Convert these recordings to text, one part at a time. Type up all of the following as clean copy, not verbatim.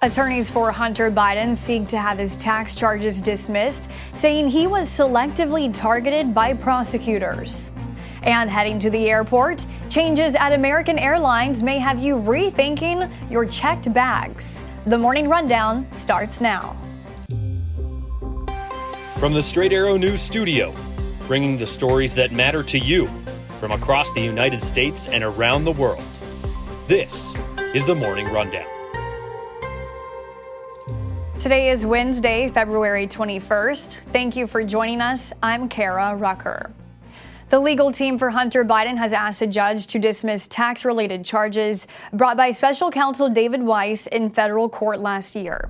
Attorneys for Hunter Biden seek to have his tax charges dismissed, saying he was selectively targeted by prosecutors. And heading to the airport, changes at American Airlines may have you rethinking your checked bags. The Morning Rundown starts now. From the Straight Arrow News Studio, bringing the stories that matter to you from across the United States and around the world. This is the Morning Rundown. Today is Wednesday, February 21st. Thank you for joining us. I'm Kara Rucker. The legal team for Hunter Biden has asked a judge to dismiss tax-related charges brought by special counsel David Weiss in federal court last year.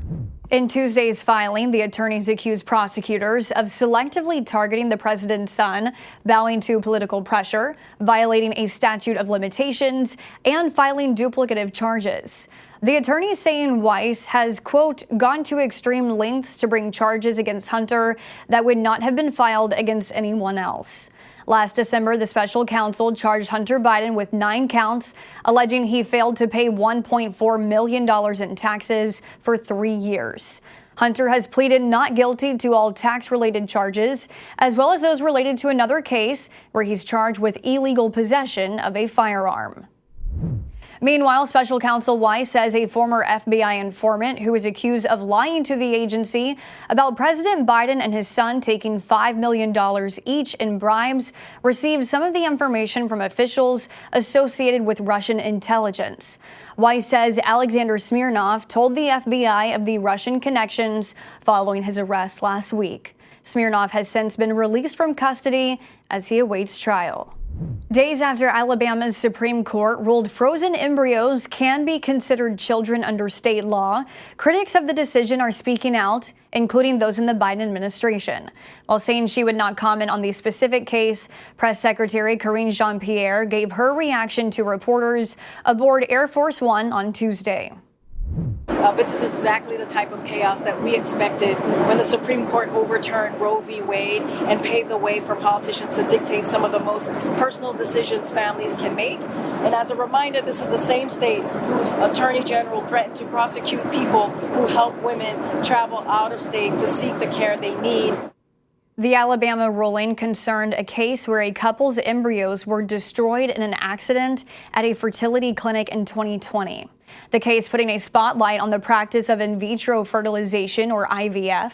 In Tuesday's filing, the attorneys accused prosecutors of selectively targeting the president's son, bowing to political pressure, violating a statute of limitations, and filing duplicative charges. The attorneys saying Weiss has, quote, gone to extreme lengths to bring charges against Hunter that would not have been filed against anyone else. Last December, the special counsel charged Hunter Biden with 9 counts, alleging he failed to pay $1.4 million in taxes for 3 years. Hunter has pleaded not guilty to all tax-related charges, as well as those related to another case where he's charged with illegal possession of a firearm. Meanwhile, special counsel Weiss says a former FBI informant who is accused of lying to the agency about President Biden and his son taking $5 million each in bribes received some of the information from officials associated with Russian intelligence. Weiss says Alexander Smirnov told the FBI of the Russian connections following his arrest last week. Smirnov has since been released from custody as he awaits trial. Days after Alabama's Supreme Court ruled frozen embryos can be considered children under state law, critics of the decision are speaking out, including those in the Biden administration. While saying she would not comment on the specific case, Press Secretary Karine Jean-Pierre gave her reaction to reporters aboard Air Force One on Tuesday. But this is exactly the type of chaos that we expected when the Supreme Court overturned Roe v. Wade and paved the way for politicians to dictate some of the most personal decisions families can make. And as a reminder, this is the same state whose Attorney General threatened to prosecute people who help women travel out of state to seek the care they need. The Alabama ruling concerned a case where a couple's embryos were destroyed in an accident at a fertility clinic in 2020. The case putting a spotlight on the practice of in vitro fertilization, or IVF.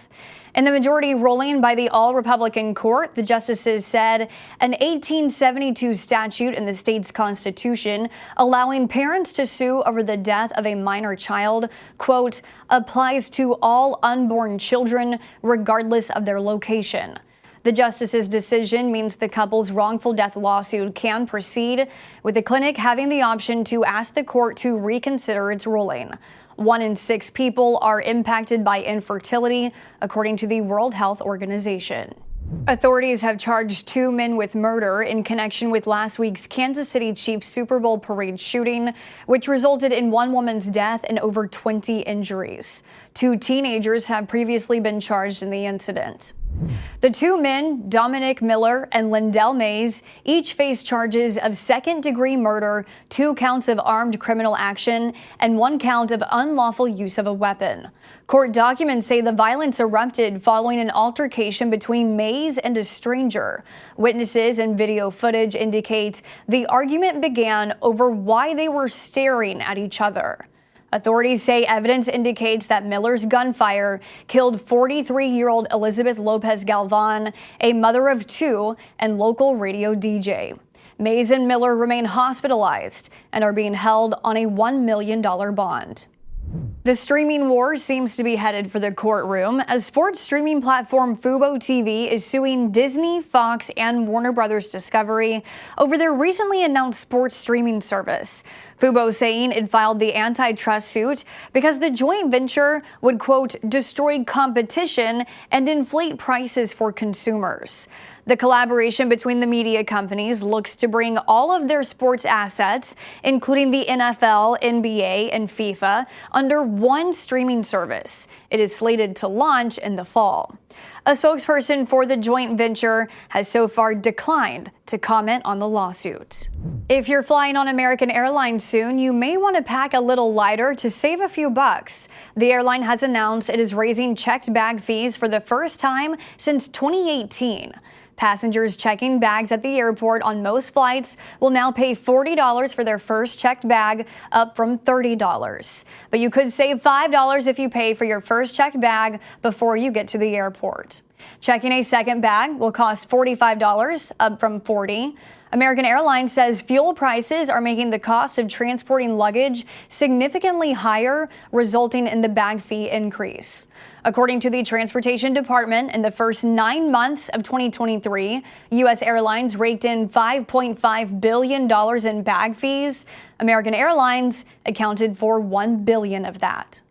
In the majority ruling by the all-Republican court, the justices said an 1872 statute in the state's constitution allowing parents to sue over the death of a minor child, quote, applies to all unborn children regardless of their location. The justice's decision means the couple's wrongful death lawsuit can proceed, with the clinic having the option to ask the court to reconsider its ruling. 1 in 6 people are impacted by infertility, according to the World Health Organization. Authorities have charged 2 men with murder in connection with last week's Kansas City Chiefs Super Bowl parade shooting, which resulted in 1 woman's death and over 20 injuries. 2 teenagers have previously been charged in the incident. The 2 men, Dominic Miller and Lindell Mays, each face charges of second-degree murder, 2 counts of armed criminal action, and 1 count of unlawful use of a weapon. Court documents say the violence erupted following an altercation between Mays and a stranger. Witnesses and video footage indicate the argument began over why they were staring at each other. Authorities say evidence indicates that Miller's gunfire killed 43-year-old Elizabeth Lopez Galvan, a mother of 2 and local radio DJ. Mays and Miller remain hospitalized and are being held on a $1 million bond. The streaming war seems to be headed for the courtroom as sports streaming platform Fubo TV is suing Disney, Fox, and Warner Brothers Discovery over their recently announced sports streaming service. Fubo saying it filed the antitrust suit because the joint venture would, quote, destroy competition and inflate prices for consumers. The collaboration between the media companies looks to bring all of their sports assets, including the NFL, NBA, and FIFA, under one streaming service. It is slated to launch in the fall. A spokesperson for the joint venture has so far declined to comment on the lawsuit. If you're flying on American Airlines soon, you may want to pack a little lighter to save a few bucks. The airline has announced it is raising checked bag fees for the first time since 2018. Passengers checking bags at the airport on most flights will now pay $40 for their first checked bag, up from $30. But you could save $5 if you pay for your first checked bag before you get to the airport. Checking a second bag will cost $45, up from $40. American Airlines says fuel prices are making the cost of transporting luggage significantly higher, resulting in the bag fee increase. According to the Transportation Department, in the first 9 months of 2023, U.S. Airlines raked in $5.5 billion in bag fees. American Airlines accounted for $1 billion of that.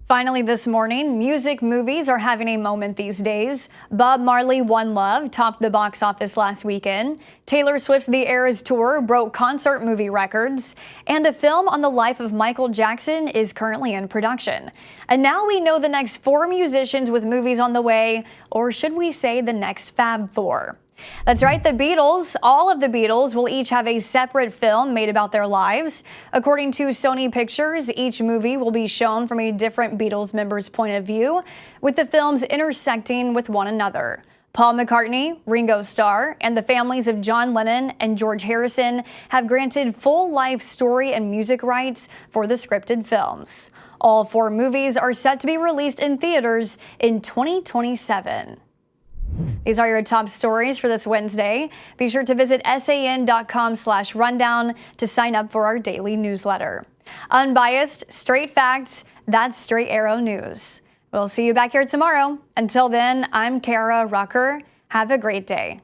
Finally this morning, music movies are having a moment these days. Bob Marley One Love topped the box office last weekend. Taylor Swift's The Eras Tour broke concert movie records. And a film on the life of Michael Jackson is currently in production. And now we know the next 4 musicians with movies on the way, or should we say the next Fab Four. That's right, the Beatles, all of the Beatles, will each have a separate film made about their lives. According to Sony Pictures, each movie will be shown from a different Beatles member's point of view, with the films intersecting with one another. Paul McCartney, Ringo Starr, and the families of John Lennon and George Harrison have granted full life story and music rights for the scripted films. All 4 movies are set to be released in theaters in 2027. These are your top stories for this Wednesday. Be sure to visit san.com/rundown to sign up for our daily newsletter. Unbiased, straight facts, that's Straight Arrow News. We'll see you back here tomorrow. Until then, I'm Kara Rucker. Have a great day.